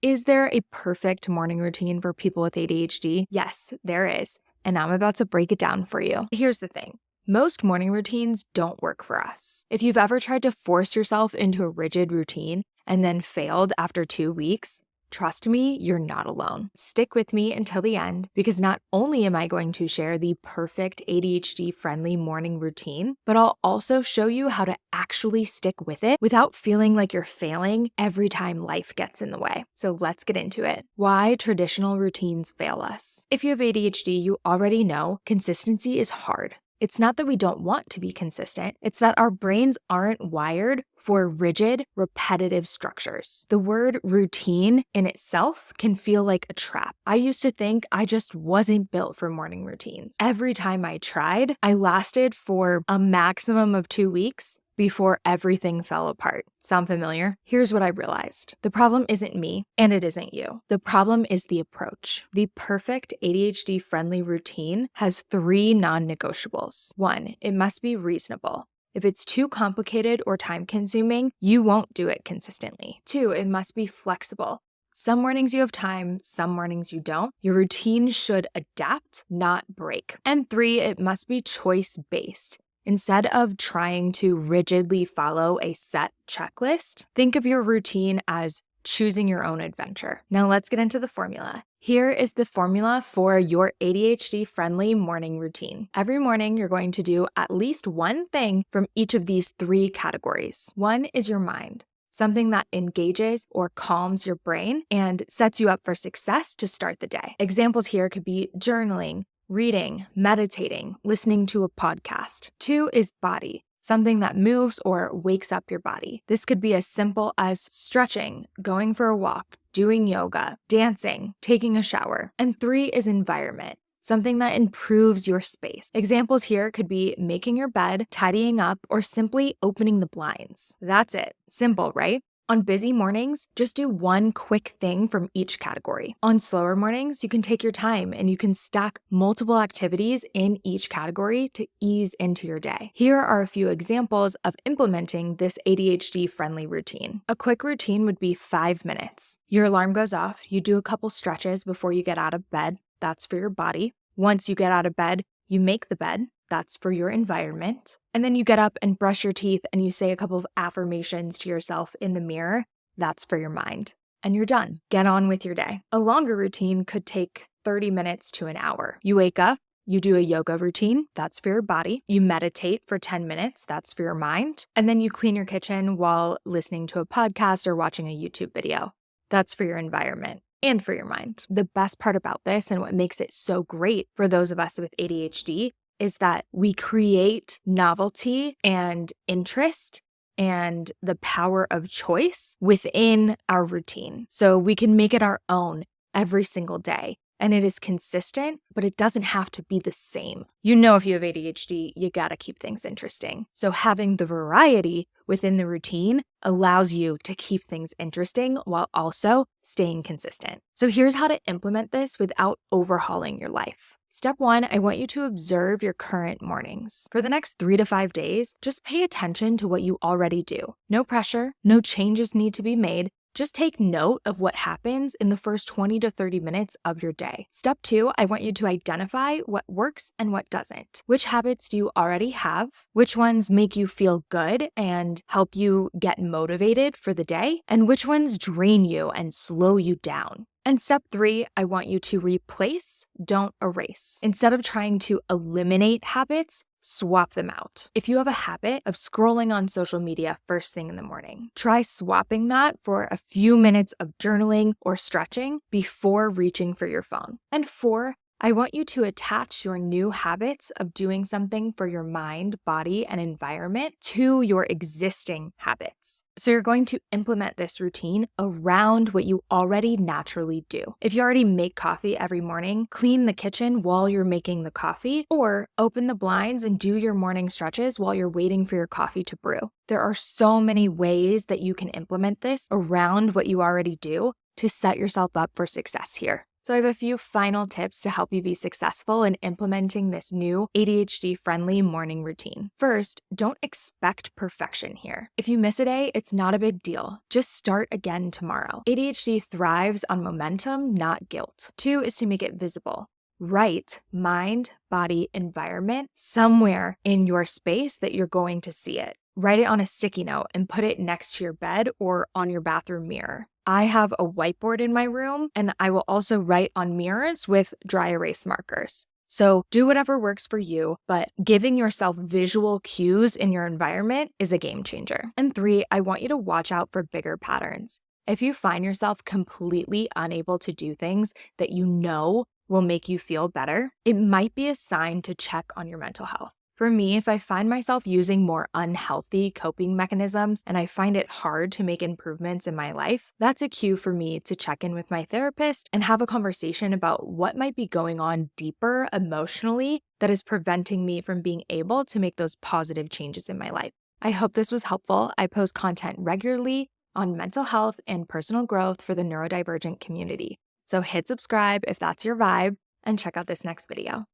Is there a perfect morning routine for people with ADHD? Yes, there is. And I'm about to break it down for you. Here's the thing. Most morning routines don't work for us. If you've ever tried to force yourself into a rigid routine and then failed after 2 weeks, trust me, you're not alone. Stick with me until the end because not only am I going to share the perfect ADHD-friendly morning routine, but I'll also show you how to actually stick with it without feeling like you're failing every time life gets in the way. So let's get into it. Why traditional routines fail us. If you have ADHD, you already know consistency is hard. It's not that we don't want to be consistent, it's that our brains aren't wired for rigid, repetitive structures. The word routine in itself can feel like a trap. I used to think I just wasn't built for morning routines. Every time I tried, I lasted for a maximum of 2 weeks before everything fell apart. Sound familiar? Here's what I realized. The problem isn't me, and it isn't you. The problem is the approach. The perfect ADHD-friendly routine has 3 non-negotiables. 1, it must be reasonable. If it's too complicated or time-consuming, you won't do it consistently. 2, it must be flexible. Some mornings you have time, some mornings you don't. Your routine should adapt, not break. And 3, it must be choice-based. Instead of trying to rigidly follow a set checklist, think of your routine as choosing your own adventure. Now let's get into the formula. Here is the formula for your ADHD-friendly morning routine. Every morning, you're going to do at least one thing from each of these 3 categories. 1 is your mind, something that engages or calms your brain and sets you up for success to start the day. Examples here could be journaling, reading, meditating, listening to a podcast. 2 is body, something that moves or wakes up your body. This could be as simple as stretching, going for a walk, doing yoga, dancing, taking a shower. And 3 is environment, something that improves your space. Examples here could be making your bed, tidying up, or simply opening the blinds. That's it. Simple, right? On busy mornings, just do one quick thing from each category. On slower mornings, you can take your time and you can stack multiple activities in each category to ease into your day. Here are a few examples of implementing this ADHD-friendly routine. A quick routine would be 5 minutes. Your alarm goes off, you do a couple stretches before you get out of bed. That's for your body. Once you get out of bed, you make the bed. That's for your environment. And then you get up and brush your teeth and you say a couple of affirmations to yourself in the mirror. That's for your mind. And you're done. Get on with your day. A longer routine could take 30 minutes to an hour. You wake up, you do a yoga routine. That's for your body. You meditate for 10 minutes. That's for your mind. And then you clean your kitchen while listening to a podcast or watching a YouTube video. That's for your environment and for your mind. The best part about this and what makes it so great for those of us with ADHD is that we create novelty and interest and the power of choice within our routine. So we can make it our own every single day. And it is consistent, but it doesn't have to be the same. You know, if you have ADHD, you gotta keep things interesting. So having the variety within the routine allows you to keep things interesting while also staying consistent. So here's how to implement this without overhauling your life. Step 1, I want you to observe your current mornings. For the next 3 to 5 days, just pay attention to what you already do. No pressure, no changes need to be made. Just take note of what happens in the first 20 to 30 minutes of your day. Step 2, I want you to identify what works and what doesn't. Which habits do you already have? Which ones make you feel good and help you get motivated for the day? And which ones drain you and slow you down? And step 3, I want you to replace, don't erase. Instead of trying to eliminate habits, swap them out. If you have a habit of scrolling on social media first thing in the morning, try swapping that for a few minutes of journaling or stretching before reaching for your phone. And 4, I want you to attach your new habits of doing something for your mind, body, and environment to your existing habits. So you're going to implement this routine around what you already naturally do. If you already make coffee every morning, clean the kitchen while you're making the coffee, or open the blinds and do your morning stretches while you're waiting for your coffee to brew. There are so many ways that you can implement this around what you already do to set yourself up for success here. So I have a few final tips to help you be successful in implementing this new ADHD-friendly morning routine. First, don't expect perfection here. If you miss a day, it's not a big deal. Just start again tomorrow. ADHD thrives on momentum, not guilt. Two is to make it visible. Write mind, body, environment somewhere in your space that you're going to see it. Write it on a sticky note and put it next to your bed or on your bathroom mirror. I have a whiteboard in my room, and I will also write on mirrors with dry erase markers. So do whatever works for you, but giving yourself visual cues in your environment is a game changer. And three, I want you to watch out for bigger patterns. If you find yourself completely unable to do things that you know will make you feel better, it might be a sign to check on your mental health. For me, if I find myself using more unhealthy coping mechanisms and I find it hard to make improvements in my life, that's a cue for me to check in with my therapist and have a conversation about what might be going on deeper emotionally that is preventing me from being able to make those positive changes in my life. I hope this was helpful. I post content regularly on mental health and personal growth for the neurodivergent community. So hit subscribe if that's your vibe and check out this next video.